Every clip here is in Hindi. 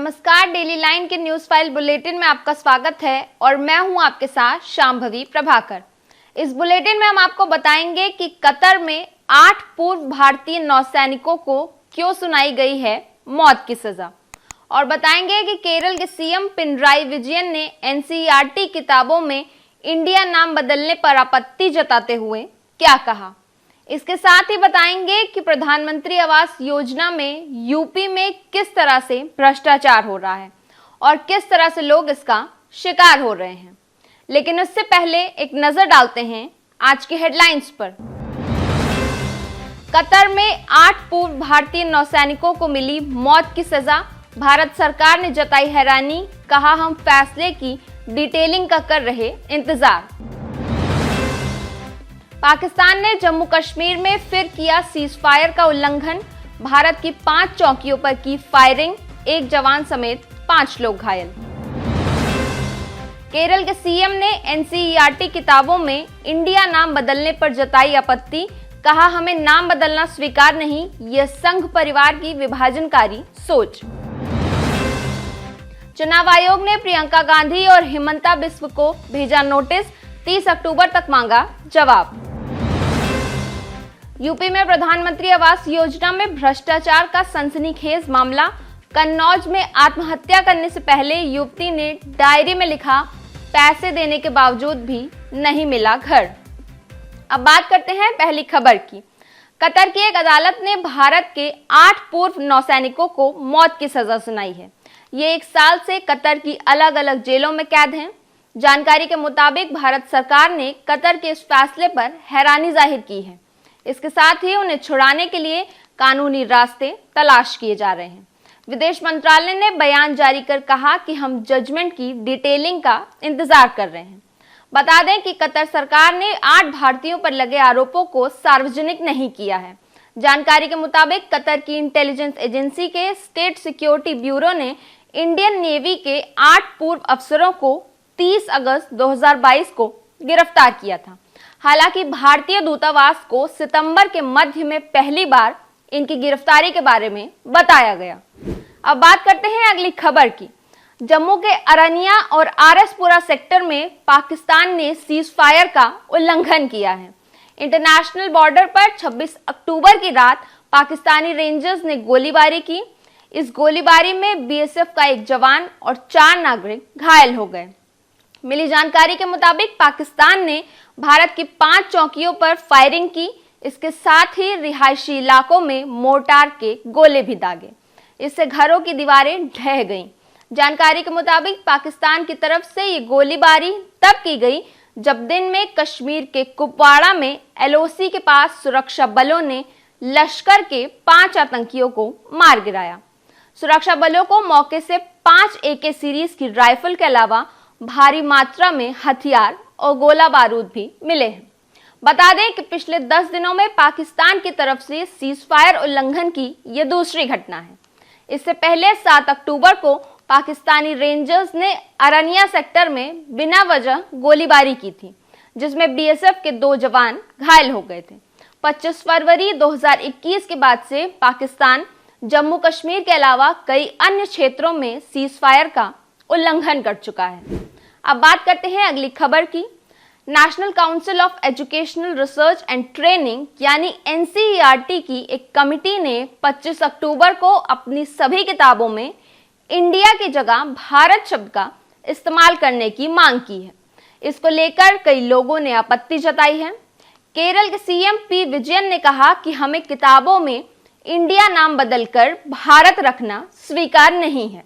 नमस्कार, डेली लाइन के न्यूज फाइल बुलेटिन में आपका स्वागत है और मैं हूं आपके साथ शांभवी प्रभाकर। इस बुलेटिन में हम आपको बताएंगे कि कतर में 8 पूर्व भारतीय नौसैनिकों को क्यों सुनाई गई है मौत की सजा, और बताएंगे कि केरल के सीएम पिनराई विजयन ने एनसीईआरटी किताबों में इंडिया नाम बदलने पर आपत्ति जताते हुए क्या कहा। इसके साथ ही बताएंगे कि प्रधानमंत्री आवास योजना में यूपी में किस तरह से भ्रष्टाचार हो रहा है और किस तरह से लोग इसका शिकार हो रहे हैं। लेकिन उससे पहले एक नजर डालते हैं आज की हेडलाइंस पर। कतर में 8 पूर्व भारतीय नौसैनिकों को मिली मौत की सजा, भारत सरकार ने जताई हैरानी, कहा हम फैसले की डिटेलिंग का कर रहे इंतजार। पाकिस्तान ने जम्मू कश्मीर में फिर किया सीजफायर का उल्लंघन, भारत की 5 चौकियों पर की फायरिंग, 1 जवान समेत 5 लोग घायल। केरल के सीएम ने एनसीईआरटी किताबों में इंडिया नाम बदलने पर जताई आपत्ति, कहा हमें नाम बदलना स्वीकार नहीं, यह संघ परिवार की विभाजनकारी सोच। चुनाव आयोग ने प्रियंका गांधी और हिमंता बिस्व को भेजा नोटिस, 30 अक्टूबर तक मांगा जवाब। यूपी में प्रधानमंत्री आवास योजना में भ्रष्टाचार का सनसनीखेज मामला, कन्नौज में आत्महत्या करने से पहले युवती ने डायरी में लिखा पैसे देने के बावजूद भी नहीं मिला घर। अब बात करते हैं पहली खबर की। कतर की एक अदालत ने भारत के 8 पूर्व नौसैनिकों को मौत की सजा सुनाई है। ये 1 साल से कतर की अलग अलग जेलों में कैद हैं। जानकारी के मुताबिक भारत सरकार ने कतर के इस फैसले पर हैरानी जाहिर की है। इसके साथ ही उन्हें छुड़ाने के लिए कानूनी रास्ते तलाश किए जा रहे हैं। विदेश मंत्रालय ने बयान जारी कर कहा कि हम जजमेंट की डिटेलिंग का इंतजार कर रहे हैं। बता दें कि कतर सरकार ने 8 भारतीयों पर लगे आरोपों को सार्वजनिक नहीं किया है। जानकारी के मुताबिक कतर की इंटेलिजेंस एजेंसी के स्टेट सिक्योरिटी ब्यूरो ने इंडियन नेवी के 8 पूर्व अफसरों को 30 अगस्त 2022 को गिरफ्तार किया था। हालांकि भारतीय दूतावास को सितंबर के मध्य में पहली बार इनकी गिरफ्तारी के बारे में बताया गया। अब बात करते हैं अगली खबर की। जम्मू के अरनिया और आरएसपुरा सेक्टर में पाकिस्तान ने सीज फायर का उल्लंघन किया है। इंटरनेशनल बॉर्डर पर 26 अक्टूबर की रात पाकिस्तानी रेंजर्स ने गोलीबारी की। इस गोलीबारी में बीएसएफ का 1 जवान और 4 नागरिक घायल हो गए। मिली जानकारी के मुताबिक पाकिस्तान ने भारत की 5 चौकियों पर फायरिंग की। इसके साथ ही रिहायशी इलाकों में मोर्टार के गोले भी दागे। इससे घरों की दीवारें ढह गईं। जानकारी के मुताबिक पाकिस्तान की तरफ से ये गोलीबारी तब की गई जब दिन में कश्मीर के कुपवाड़ा में एलओसी के पास सुरक्षा बलों ने लश्कर के 5 आतंकियों को मार गिराया। सुरक्षा बलों को मौके से 5 AK सीरीज की राइफल के अलावा भारी मात्रा में हथियार और गोला बारूद भी मिले हैं। बता दें कि पिछले 10 दिनों में पाकिस्तान की तरफ से सीजफायर उल्लंघन की यह दूसरी घटना है। इससे पहले 7 अक्टूबर को पाकिस्तानी रेंजर्स ने अरनिया सेक्टर में बिना वजह गोलीबारी की थी, जिसमें बीएसएफ के 2 जवान घायल हो गए थे। 25 फरवरी 2021 के बाद से पाकिस्तान जम्मू कश्मीर के अलावा कई अन्य क्षेत्रों में सीजफायर का उल्लंघन कर चुका है। अब बात करते हैं अगली खबर की। National council of educational research and training यानी एनसीईआरटी की एक कमिटी ने 25 अक्टूबर को अपनी सभी किताबों में इंडिया की जगह भारत शब्द का इस्तेमाल करने की मांग की है। इसको लेकर कई लोगों ने आपत्ति जताई है। केरल के सीएम पी विजयन ने कहा कि हमें किताबों में इंडिया नाम बदलकर भारत रखना स्वीकार नहीं है।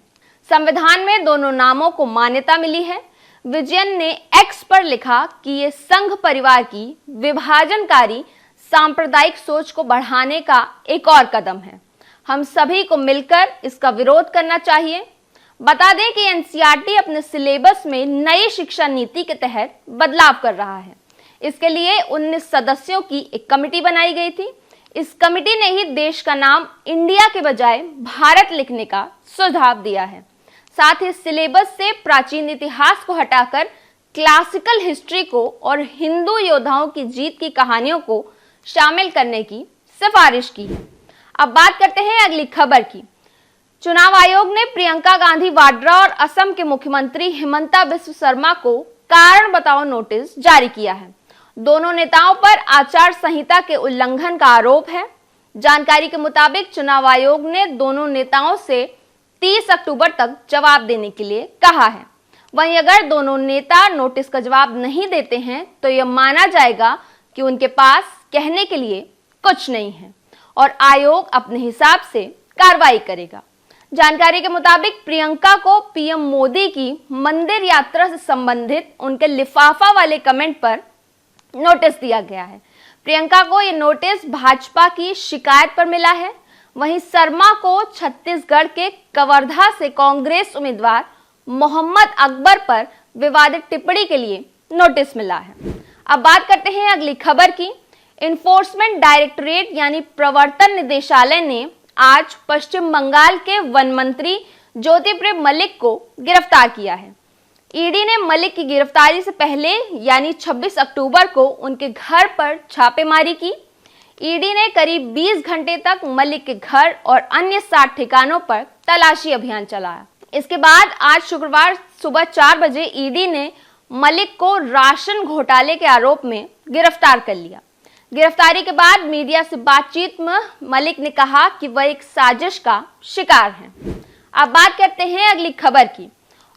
संविधान में दोनों नामों को मान्यता मिली है। विजयन ने एक्स पर लिखा कि ये संघ परिवार की विभाजनकारी सांप्रदायिक सोच को बढ़ाने का एक और कदम है। हम सभी को मिलकर इसका विरोध करना चाहिए। बता दें कि एनसीईआरटी अपने सिलेबस में नई शिक्षा नीति के तहत बदलाव कर रहा है। इसके लिए 19 सदस्यों की एक कमेटी बनाई गई थी। इस कमेटी ने ही देश का नाम इंडिया के बजाय भारत लिखने का सुझाव दिया है। साथ ही सिलेबस से प्राचीन इतिहास को हटाकर क्लासिकल हिस्ट्री को और हिंदू योद्धाओं की जीत की कहानियों को शामिल करने की सिफारिश की है। अब बात करते हैं अगली खबर की। चुनाव आयोग ने प्रियंका गांधी वाड्रा और असम के मुख्यमंत्री हिमंता बिस्वा शर्मा को कारण बताओ नोटिस जारी किया है। दोनों नेताओं पर आचार संहिता के उल्लंघन का आरोप है। जानकारी के मुताबिक चुनाव आयोग ने दोनों नेताओं से 30 अक्टूबर तक जवाब देने के लिए कहा है। वहीं अगर दोनों नेता नोटिस का जवाब नहीं देते हैं तो यह माना जाएगा कि उनके पास कहने के लिए कुछ नहीं है और आयोग अपने हिसाब से कार्रवाई करेगा। जानकारी के मुताबिक प्रियंका को पीएम मोदी की मंदिर यात्रा से संबंधित उनके लिफाफा वाले कमेंट पर नोटिस दिया गया है। प्रियंका को यह नोटिस भाजपा की शिकायत पर मिला है। वहीं शर्मा को छत्तीसगढ़ के कवर्धा से कांग्रेस उम्मीदवार मोहम्मद अकबर पर विवादित टिप्पणी के लिए नोटिस मिला है। अब बात करते हैं अगली खबर की। इन्फोर्समेंट डायरेक्टोरेट यानी प्रवर्तन निदेशालय ने आज पश्चिम बंगाल के वन मंत्री ज्योतिप्रिय मलिक को गिरफ्तार किया है। ईडी ने मलिक की गिरफ्तारी से पहले यानी 26 अक्टूबर को उनके घर पर छापेमारी की। ईडी ने करीब 20 घंटे तक मलिक के घर और अन्य 60 ठिकानों पर तलाशी अभियान चलाया। इसके बाद आज शुक्रवार सुबह 4 बजे ईडी ने मलिक को राशन घोटाले के आरोप में गिरफ्तार कर लिया। गिरफ्तारी के बाद मीडिया से बातचीत में मलिक ने कहा कि वह एक साजिश का शिकार हैं। अब बात करते हैं अगली खबर की।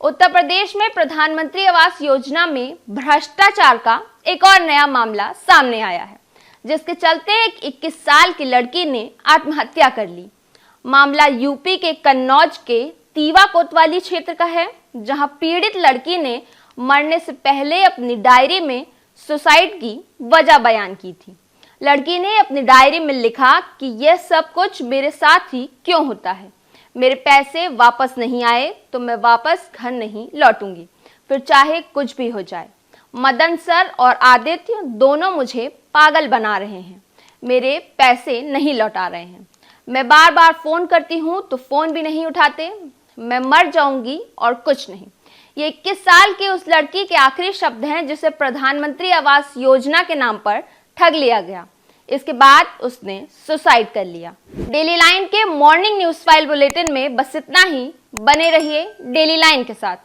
उत्तर प्रदेश में प्रधानमंत्री आवास योजना में भ्रष्टाचार का एक और नया मामला सामने आया है, जिसके चलते एक 21 साल की लड़की ने आत्महत्या कर ली। मामला यूपी के कन्नौज के तीवा कोतवाली क्षेत्र का है, जहां पीड़ित लड़की ने मरने से पहले अपनी डायरी में सुसाइड की वजह बयान की थी। लड़की ने अपनी डायरी में लिखा कि यह सब कुछ मेरे साथ ही क्यों होता है, मेरे पैसे वापस नहीं आए तो मैं वापस घर नहीं लौटूंगी, फिर चाहे कुछ भी हो जाए। मदन सर और आदित्य दोनों मुझे पागल बना रहे हैं, मेरे पैसे नहीं लौटा रहे हैं। मैं बार बार फोन करती हूँ तो फोन भी नहीं उठाते। मैं मर जाऊंगी और कुछ नहीं। ये 21 साल की उस लड़की के आखिरी शब्द हैं जिसे प्रधानमंत्री आवास योजना के नाम पर ठग लिया गया। इसके बाद उसने सुसाइड कर लिया। डेली लाइन के मॉर्निंग न्यूज फाइल बुलेटिन में बस इतना ही। बने रहिए डेली लाइन के साथ।